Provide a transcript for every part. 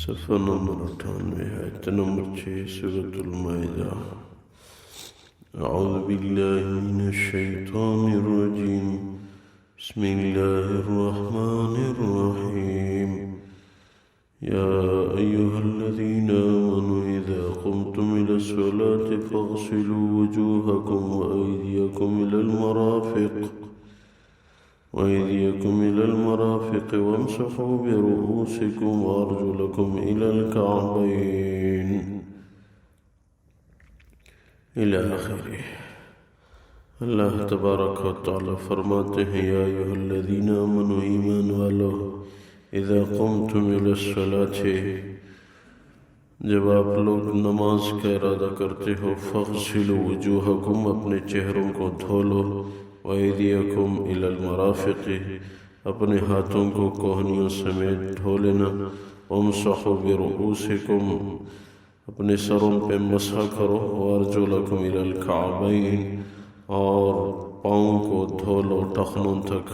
صفحہ نمبر 98 آیت نمبر 6 سورۃ المائدہ۔ اعوذ باللہ من الشیطان الرجیم، بسم اللہ الرحمن الرحیم۔ یا ایہا الذین آمنوا اذا قمتم الى الصلاة فاغسلوا وجوہکم وأيديكم إلى المرافق وامسحوا برؤوسكم وأرجلكم إلى الكعبين إلى آخره۔ اللہ تبارک و تعالی فرماتے ہیں، یا ایھا الذین آمنوا، ایمان والو، اذا قمتم إلى الصلاة، جب آپ لوگ نماز کا ارادہ کرتے ہو، فاغسلوا وجوہکم، اپنے چہروں کو دھو لو، وَأَيْدِيَكُمْ إِلَى الْمَرَافِقِ، اپنے ہاتھوں کو کوہنیوں سمیت دھو لینا، وَامْسَحُوا بِرُؤُوسِكُمْ، اپنے سروں پہ مسح کرو، وَأَرْجُلَكُمْ إِلَى الْكَعْبَيْنِ، اور پاؤں کو دھو لو ٹخنوں تک،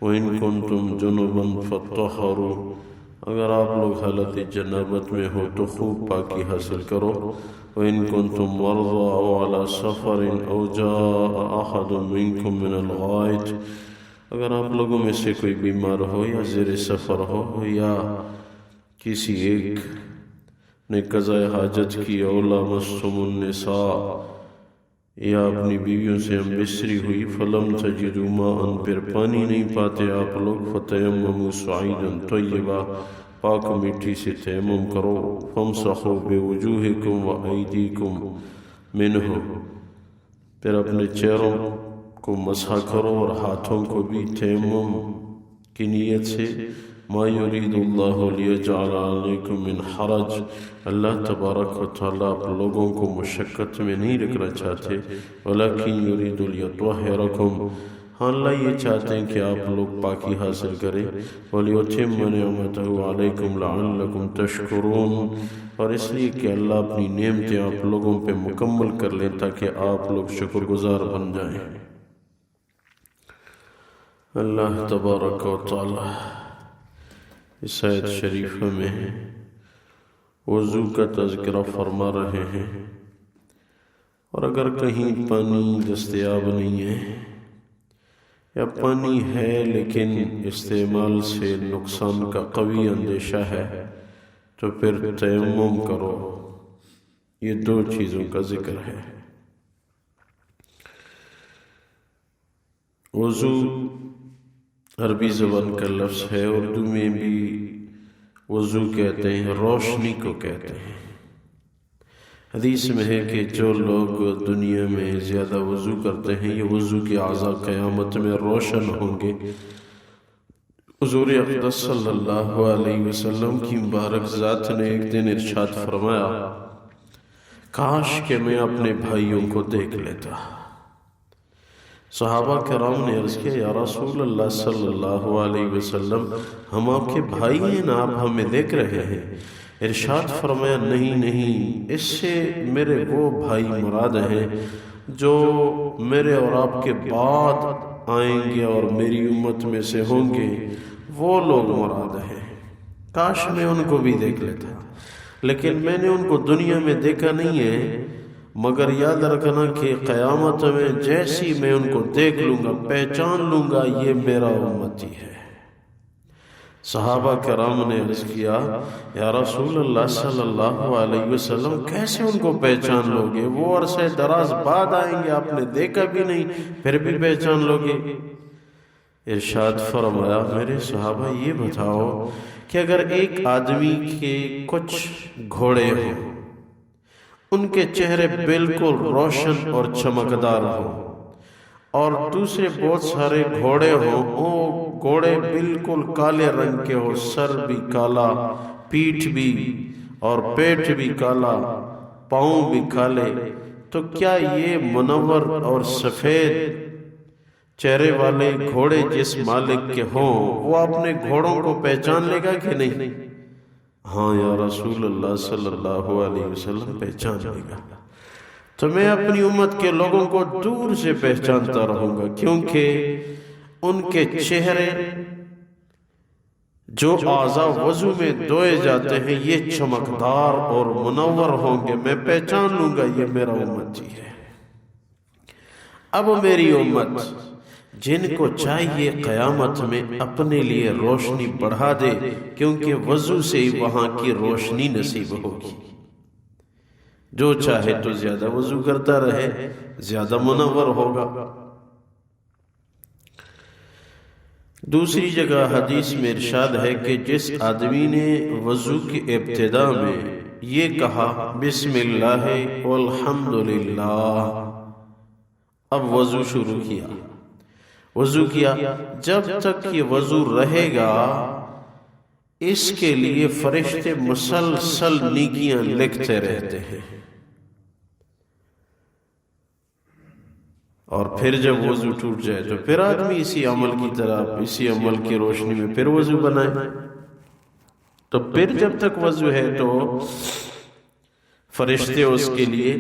وَإِن كُنتُمْ جُنُبًا فَطَّهَّرُوا، اگر آپ لوگ حالت جنابت میں ہو تو خوب پاکی حاصل کرو، وَإِن كُنتُمْ مَرْضَىٰ أَوْ عَلَىٰ سَفَرٍ أَوْ جَاءَ أَحَدٌ مِّنكُم مِّنَ الْغَائِطِ، اگر آپ لوگوں میں سے کوئی بیمار ہو یا زیر سفر ہو یا کسی ایک نے قضائے حاجت کی، أَوْ لَامَسْتُمُ النِّسَاءَ، یا اپنی بیویوں سے ہمبستری ہوئی، فَلَمْ تَجِدُوا مَاءً، پھر پانی نہیں پاتے آپ لوگ، فَتَيَمَّمُوا صَعِيدًا طَيِّبًا، پاک مٹی سے تیمم کرو، فَامْسَحُوا بِوُجُوهِكُمْ وَأَيْدِيكُمْ مِنْهُ، پھر اپنے چہروں کو مسح کرو اور ہاتھوں کو بھی تیمم کی نیت سے۔ مَا يُرِيدُ اللَّهُ لِيَجْعَلَ عَلَيْكُمْ مِنْ حَرَجٍ، اللہ تبارک و تعالیٰ آپ لوگوں کو مشقت میں نہیں رکھنا چاہتے، وَلَكِنْ يُرِيدُ لِيُطَهِّرَكُمْ، ہاں اللہ یہ چاہتے ہیں کہ آپ لوگ پاکی حاصل کریں، وَلِيُتِمَّ نِعْمَتَهُ عَلَيْكُمْ لَعَلَّكُمْ تَشْكُرُونَ، اور اس لیے کہ اللہ اپنی نعمتیں آپ لوگوں پہ مکمل کر لیں تاکہ آپ لوگ شکر گزار بن جائیں۔ اللہ تبارک و تعالی اس آیت شریفہ میں وضو کا تذکرہ فرما رہے ہیں، اور اگر کہیں پانی دستیاب نہیں ہے یا پانی ہے لیکن استعمال سے نقصان کا قوی اندیشہ ہے تو پھر تیمم کرو۔ یہ دو چیزوں کا ذکر ہے۔ وضو عربی زبان کا لفظ ہے، اردو میں بھی وضو کہتے ہیں، روشنی کو کہتے ہیں۔ حدیث میں ہے کہ جو لوگ دنیا میں زیادہ وضو کرتے ہیں، یہ وضو کے اعضاء قیامت میں روشن ہوں گے۔ حضور اقدس صلی اللہ علیہ وسلم کی مبارک ذات نے ایک دن ارشاد فرمایا، کاش کہ میں اپنے بھائیوں کو دیکھ لیتا۔ صحابہ کرام نے عرض کیا، یا رسول اللہ صلی اللہ علیہ وسلم، ہم آپ کے بھائی ہیں نا، آپ ہمیں دیکھ رہے ہیں؟ ارشاد فرمایا، نہیں، اس سے میرے وہ بھائی مراد ہیں جو میرے اور آپ کے بعد آئیں گے اور میری امت میں سے ہوں گے، وہ لوگ مراد ہیں۔ کاش میں ان کو بھی دیکھ لیتا، لیکن میں نے ان کو دنیا میں دیکھا نہیں ہے، مگر یاد رکھنا کہ قیامت میں جیسی میں ان کو دیکھ لوں گا، پہچان لوں گا، یہ میرا امتی ہے۔ صحابہ کرام نے عرض کیا، یا رسول اللہ صلی اللہ علیہ وسلم، کیسے ان کو پہچان لو گے؟ وہ عرصہ دراز بعد آئیں گے، آپ نے دیکھا بھی نہیں، پھر بھی پہچان لو گے؟ ارشاد فرمایا، میرے صحابہ یہ بتاؤ کہ اگر ایک آدمی کے کچھ گھوڑے ہوں، ان کے چہرے بالکل روشن اور چمکدار ہوں، اور دوسرے بہت سارے گھوڑے ہوں، وہ گھوڑے بالکل کالے رنگ کے ہو، سر بھی کالا، پیٹھ بھی اور پیٹ بھی کالا، پاؤں بھی کالے، تو کیا یہ منور اور سفید چہرے والے گھوڑے جس مالک کے ہوں وہ اپنے گھوڑوں کو پہچان لے گا کہ نہیں؟ ہاں یا رسول اللہ صلی اللہ علیہ وسلم، پہچان لے گا۔ تو میں اپنی امت کے لوگوں کو دور سے پہچانتا رہوں گا، کیونکہ ان کے چہرے جو اعضاء وضو میں دھوئے جاتے ہیں یہ چمکدار اور منور ہوں گے، میں پہچان لوں گا یہ میرا امتی ہے۔ اب میری امت جن کو چاہیے قیامت میں اپنے لیے روشنی بڑھا دے، کیونکہ وضو سے ہی وہاں کی روشنی نصیب ہوگی۔ جو چاہے تو زیادہ وضو کرتا رہے، زیادہ منور ہوگا۔ دوسری جگہ حدیث میں ارشاد ہے کہ جس آدمی نے وضو کی ابتدا میں یہ کہا بسم اللہ والحمدللہ، اب وضو شروع کیا، وضو کیا، جب تک یہ وضو رہے گا اس کے لیے فرشتے مسلسل نیکیاں لکھتے رہتے ہیں، اور پھر جب وضو ٹوٹ جائے تو پھر آدمی اسی عمل کی طرح، اسی عمل کی روشنی میں پھر وضو بنائے، تو پھر جب تک وضو ہے تو فرشتے اس کے لیے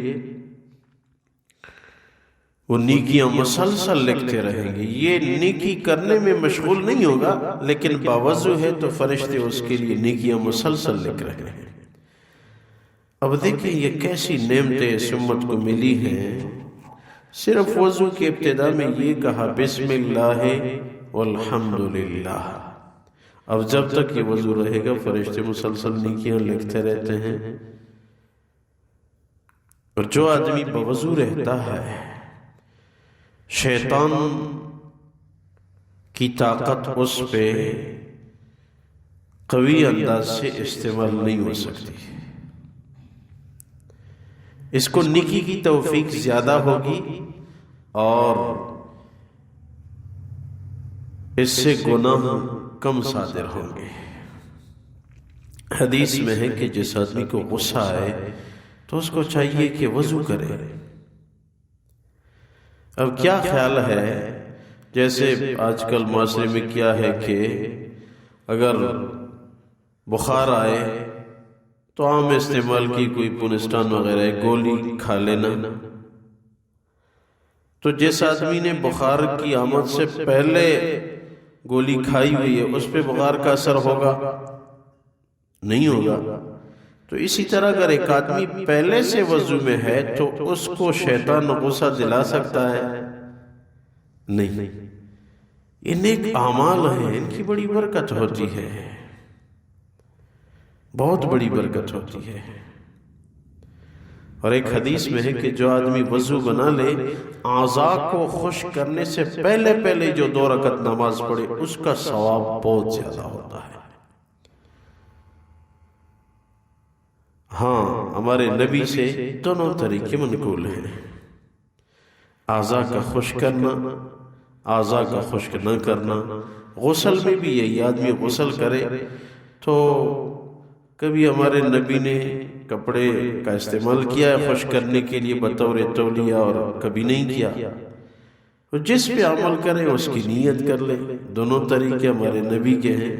وہ نیکیاں مسلسل لکھتے رہیں گے۔ یہ نیکی کرنے میں مشغول نہیں ہوگا، لیکن باوضو ہے تو فرشتے اس کے لیے نیکیاں مسلسل لکھ رہے ہیں۔ اب دیکھیں یہ کیسی نعمتیں اس امت کو ملی ہیں، صرف وضو کی ابتدا میں یہ کہا بسم اللہ والحمدللہ۔ اب جب تک یہ وضو رہے گا فرشتے مسلسل نیکیاں لکھتے رہتے ہیں، اور جو آدمی بوضو رہتا ہے شیطان کی طاقت اس پہ قوی انداز سے استعمال نہیں ہو سکتی، اس کو نیکی کی توفیق زیادہ ہوگی اور اس سے گناہ کم صادر ہوں گے۔ حدیث میں ہے کہ جس آدمی کو غصہ آئے تو اس کو چاہیے کہ وضو کرے۔ اب کیا خیال ہے، جیسے آج کل معاشرے میں کیا ہے کہ اگر بخار آئے تو عام استعمال کی کوئی پونسٹان وغیرہ گولی کھا لینا، تو جس آدمی نے بخار کی آمد سے پہلے گولی کھائی ہوئی ہے اس پہ بخار کا اثر ہوگا؟ نہیں ہوگا۔ تو اسی طرح اگر ایک آدمی پہلے سے وضو میں ہے تو اس کو شیطان غصہ دلا سکتا ہے؟ نہیں۔ یہ نیک اعمال ہیں، ان کی بڑی برکت ہوتی ہے، بہت بڑی برکت ہوتی ہے۔ اور ایک حدیث میں ہے کہ جو آدمی وضو بنا لے اعضاء کو خشک کرنے سے پہلے جو 2 رکعت نماز پڑھے اس کا ثواب بہت زیادہ ہوتا ہے۔ ہاں، ہمارے نبی سے دونوں طریقے منقول ہیں، اعضاء کا خشک کرنا، اعضاء کا خشک نہ کرنا۔ غسل میں بھی یہی، آدمی غسل کرے تو کبھی ہمارے نبی نے کپڑے کا استعمال کیا ہے خشک کرنے کے لیے بطور تولیہ، اور کبھی نہیں کیا۔ تو جس پہ عمل کرے اس کی نیت کر لے، دونوں طریقے ہمارے نبی کے ہیں۔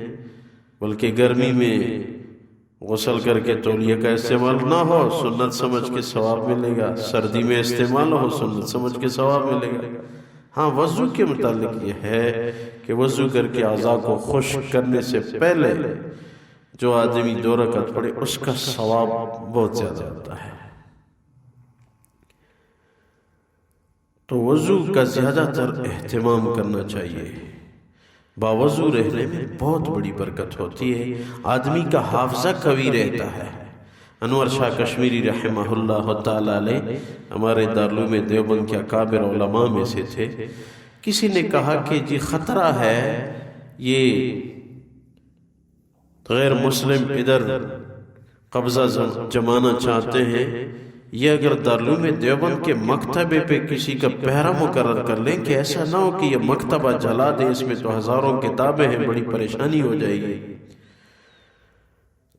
بلکہ گرمی میں غسل کر کے تولیہ کا استعمال نہ ہو، سنت سمجھ کے ثواب ملے گا، سردی میں استعمال ہو، سنت سمجھ کے ثواب ملے گا۔ ہاں، وضو کے متعلق یہ ہے کہ وضو کر کے اعضاء کو خشک کرنے سے پہلے جو آدمی 2 رکعت پڑھے اس کا ثواب بہت زیادہ ہوتا ہے۔ تو وضو کا زیادہ تر اہتمام کرنا چاہیے، باوضو رہنے میں بہت بڑی برکت ہوتی ہے، آدمی کا حافظہ قوی رہتا ہے۔ انور شاہ کشمیری رحمہ اللہ تعالی علیہ ہمارے دارالعلوم دیوبند کے اکابر علماء میں سے تھے۔ کسی نے کہا کہ جی خطرہ ہے، یہ غیر مسلم ادھر قبضہ جمانا چاہتے ہیں، یہ اگر دارالعلوم دیوبند کے مکتبے پہ کسی کا پہرا مقرر کر لیں کہ ایسا نہ ہو کہ یہ مکتبہ جلا دے، اس میں تو ہزاروں کتابیں ہیں، بڑی پریشانی ہو جائے گی۔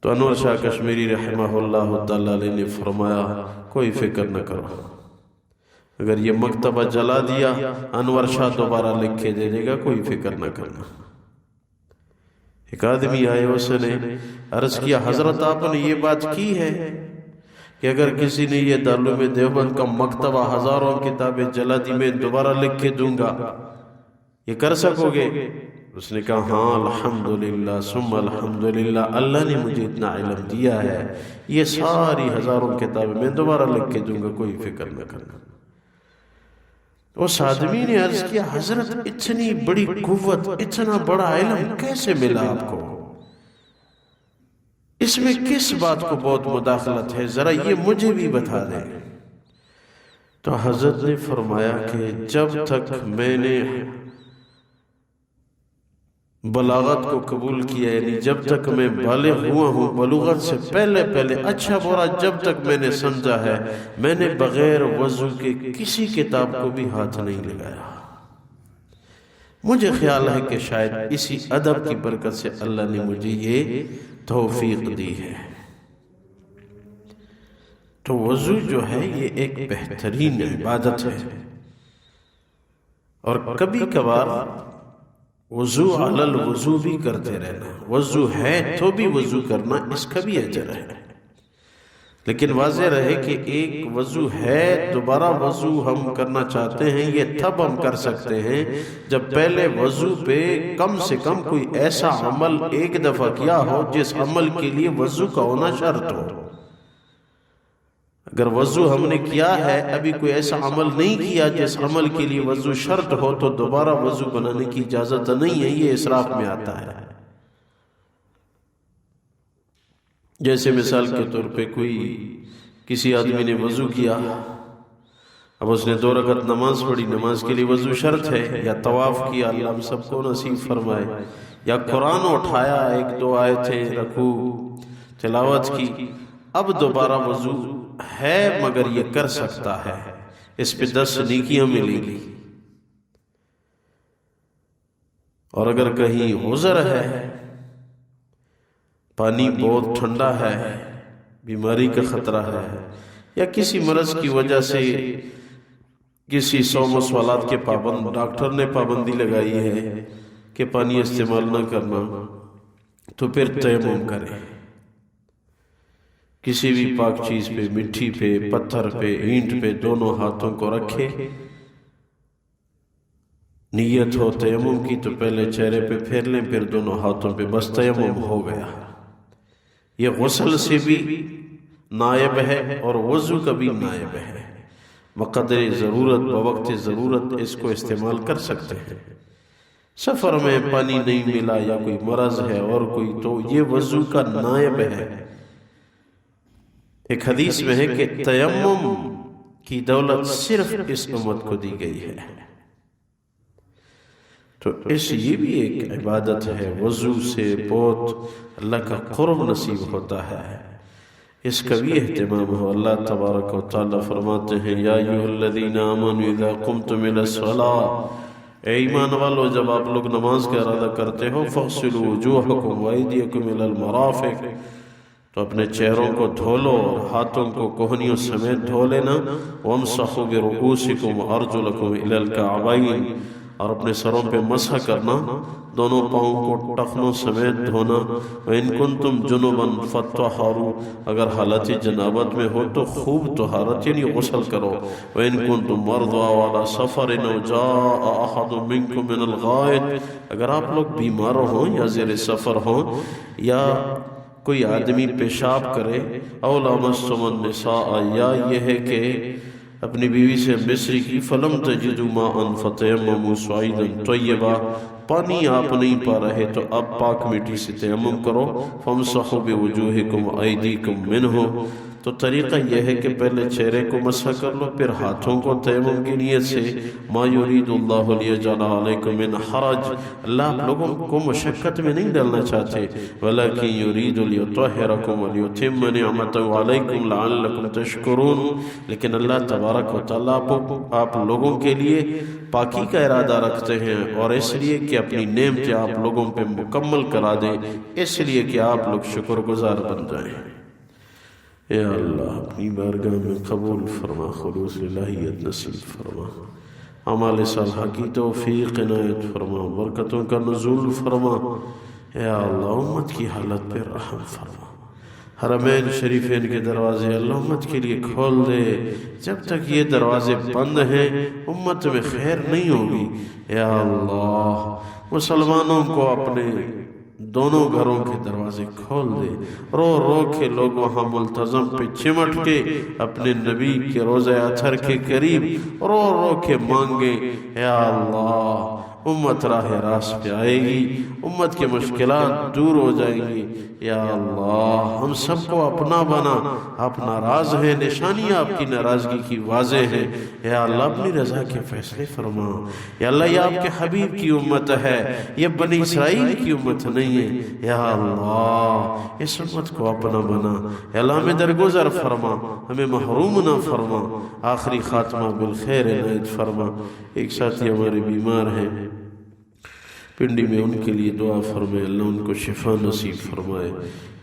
تو انور شاہ کشمیری رحمہ اللہ تعالی علیہ نے فرمایا کوئی فکر نہ کرو، اگر یہ مکتبہ جلا دیا انور شاہ دوبارہ لکھ کے دے دے گا، کوئی فکر نہ کرنا۔ ایک آدمی آئے، اس نے عرض کیا حضرت آپ نے یہ بات کی ہے کہ اگر کسی نے یہ دارالعلوم دیوبند کا مکتبہ ہزاروں کتابیں جلا دی میں دوبارہ لکھ کے دوں گا، یہ کر سکو گے؟ اس نے کہا ہاں الحمدللہ ثم الحمدللہ، اللہ نے مجھے اتنا علم دیا ہے، یہ ساری ہزاروں کتابیں میں دوبارہ لکھ کے دوں گا، کوئی فکر نہ کرنا۔ اس آدمی نے عرض کیا حضرت اتنی بڑی قوت، اتنا بڑا علم کیسے ملا آپ کو؟ اس میں کس بات کو بہت مداخلت ہے، ذرا یہ مجھے بھی بتا دیں۔ تو حضرت نے فرمایا کہ جب تک میں نے بلاغت کو قبول کیا، یعنی جب تک میں بالغ ہوا ہوں، بلوغت سے پہلے اچھا برا جب تک میں نے سمجھا ہے، میں نے بغیر وضو کے کسی کتاب کو بھی ہاتھ نہیں لگایا۔ مجھے خیال ہے کہ شاید اسی ادب کی برکت سے اللہ نے مجھے یہ توفیق دی ہے۔ تو وضو جو ہے یہ ایک بہترین عبادت ہے، اور کبھی کبھار وضو علی الوضو بھی کرتے رہنا، وضو ہے تو بھی وضو کرنا، اس کا بھی اجر ہے۔ لیکن واضح رہے کہ ایک وضو ہے، دوبارہ وضو ہم کرنا چاہتے ہیں، یہ تب ہم کر سکتے ہیں جب پہلے وضو پہ کم سے کم کوئی ایسا عمل ایک دفعہ کیا ہو جس عمل کے لیے وضو کا ہونا شرط ہو۔ اگر وضو ہم نے کیا ہے، ابھی کوئی ایسا عمل نہیں کیا جس عمل کے لیے وضو شرط ہو، تو دوبارہ وضو بنانے کی اجازت نہیں ہے، یہ اسراف میں آتا ہے۔ جیسے مثال کے طور پہ کسی آدمی نے وضو کیا، اب اس نے 2 رکعت نماز پڑھی، نماز کے لیے وضو شرط ہے، یا طواف کیا، اللہ ہم سب کو نصیب فرمائے، یا قرآن اٹھایا، 1-2 آیتیں رکوع تلاوت کی، اب دوبارہ وضو ہے مگر یہ کر سکتا ہے، اس پہ 10 نیکیاں ملیں گی۔ اور اگر کہیں عذر ہے، پانی بہت ٹھنڈا ہے، بیماری کا خطرہ ہے، یا کسی مرض کی وجہ سے کسی صوم و صلوات کے پابند ڈاکٹر نے پابندی لگائی ہے کہ پانی استعمال نہ کرنا، تو پھر تیمم کرے، کسی بھی پاک چیز پہ، مٹی پہ، پتھر پہ، اینٹ پہ دونوں ہاتھوں کو رکھے، نیت ہو تیمم کی تو پہلے چہرے پہ پھیر لیں، پھر دونوں ہاتھوں پہ، بس تیمم ہو گیا۔ یہ غسل سے بھی نائب ہے اور وضو کا بھی نائب ہے، بقدر ضرورت، بوقت ضرورت اس کو استعمال کر سکتے ہیں۔ سفر میں پانی نہیں ملا یا کوئی مرض ہے اور کوئی، تو یہ وضو کا نائب ہے۔ ایک حدیث میں ہے کہ تیمم کی دولت صرف اس امت کو دی گئی ہے، تو یہ بھی ایک عبادت ہے۔ وضو سے بہت اللہ کا قرب نصیب ہوتا ہے، اس کا بھی اہتمام ہو۔ اللہ تبارک و تعالی فرماتے ہیں یا ایھا الذین آمنوا اذا قمتم الی الصلاۃ، اے ایمان والو جب آپ لوگ نماز کا ارادہ کرتے ہو، فاغسلوا وجوہکم وایدیکم الی المرافق، تو اپنے چہروں کو دھو لو اور ہاتھوں کو کوہنیوں سمیت دھو لینا، وامسحوا برؤوسکم وارجلکم الی الکعبین، اور اپنے سروں پہ مسح کرنا، دونوں پاؤں کو ٹخنوں سمیت دھونا۔ وَإِن كُنتُمْ جُنُبًا فَطَّهَّرُوا، اگر حالت جنابت میں ہو تو خوب طہارت یعنی غسل کرو۔ وَإِن كُنتُمْ مَرْضَىٰ وَعَلَىٰ سَفَرٍ أَوْ جَاءَ أَحَدٌ مِّنكُم مِّنَ الْغَائِطِ، اگر آپ لوگ بیمار ہوں یا زیر سفر ہوں یا کوئی آدمی پیشاب کرے، أَوْ لَامَسْتُمُ النِّسَاءَ، یا یہ ہے کہ اپنی بیوی سے بسری کی، فلم تجدوا ماء فتیمموا صعیدا طیبا، پانی آپ نہیں پا رہے تو اب پاک مٹی سے تیمم کرو، فامسحوا بوجوہکم وایدیکم منہ، تو طریقہ یہ ہے کہ پہلے چہرے کو مسح کر لو، پھر ہاتھوں کو تیمم کی نیت سے۔ ما یرید اللہ لیجعل علیکم من حرج، اللہ آپ لوگوں کو مشقت میں نہیں ڈالنا چاہتے، ولکن یرید لیطہرکم ولیتم نعمتہ علیکم لعلکم تشکرون، لیکن اللہ تبارک و تعالیٰ آپ لوگوں کے لیے پاکی کا ارادہ رکھتے ہیں، اور اس لیے کہ اپنی نعمتیں آپ لوگوں پہ مکمل کرا دیں، اس لیے کہ آپ لوگ شکر گزار بن جائیں۔ اے اللہ اپنی بارگاہ میں قبول فرما، خلوص الہیت نصیب فرما، اعمال صالحہ کی توفیق عنایت فرما، برکتوں کا نزول فرما۔ اے اللہ امت کی حالت پہ رحم فرما، حرمین شریفین کے دروازے اللہ امت کے لیے کھول دے. جب تک یہ دروازے بند ہیں امت میں خیر نہیں ہوگی. یا اللہ مسلمانوں کو اپنے دونوں گھروں کے دروازے کھول دے. رو رو کے لوگ وہاں ملتزم پہ چمٹ کے اپنے نبی کے روضہ اطہر کے قریب رو رو کے مانگے. یا اللہ امت راہ راست پہ آئے گی, امت کے مشکلات دور ہو جائیں گی. یا اللہ ہم سب کو اپنا بنا, اپنا راز ہے, نشانیاں آپ کی ناراضگی کی واضح ہے. یا اللہ اپنی رضا کے فیصلے فرما. یا اللہ یہ آپ کے حبیب کی امت ہے, یہ بنی اسرائیل کی امت نہیں ہے. یا اللہ اس امت کو اپنا بنا. یا اللہ ہمیں درگزر فرما, ہمیں محروم نہ فرما, آخری خاتمہ بالخیر عنایت فرما. ایک ساتھی ہمارے بیمار ہیں پنڈی میں, ان کے لیے دعا فرمائے, اللہ ان کو شفا نصیب فرمائے.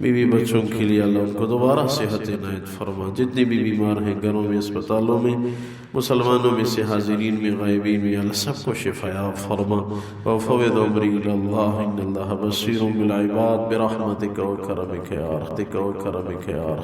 بیوی بچوں کے لیے اللہ ان کو دوبارہ صحت عنایت فرما. جتنے بھی بیمار ہیں گھروں میں, اسپتالوں میں, مسلمانوں میں سے حاضرین میں, غائبین میں, اللہ سب کو شفا یاب فرما. وفوض امری الی اللہ ان اللہ بصیر بالعباد برحمتک و کرمک یا رحمتک و کرمک یا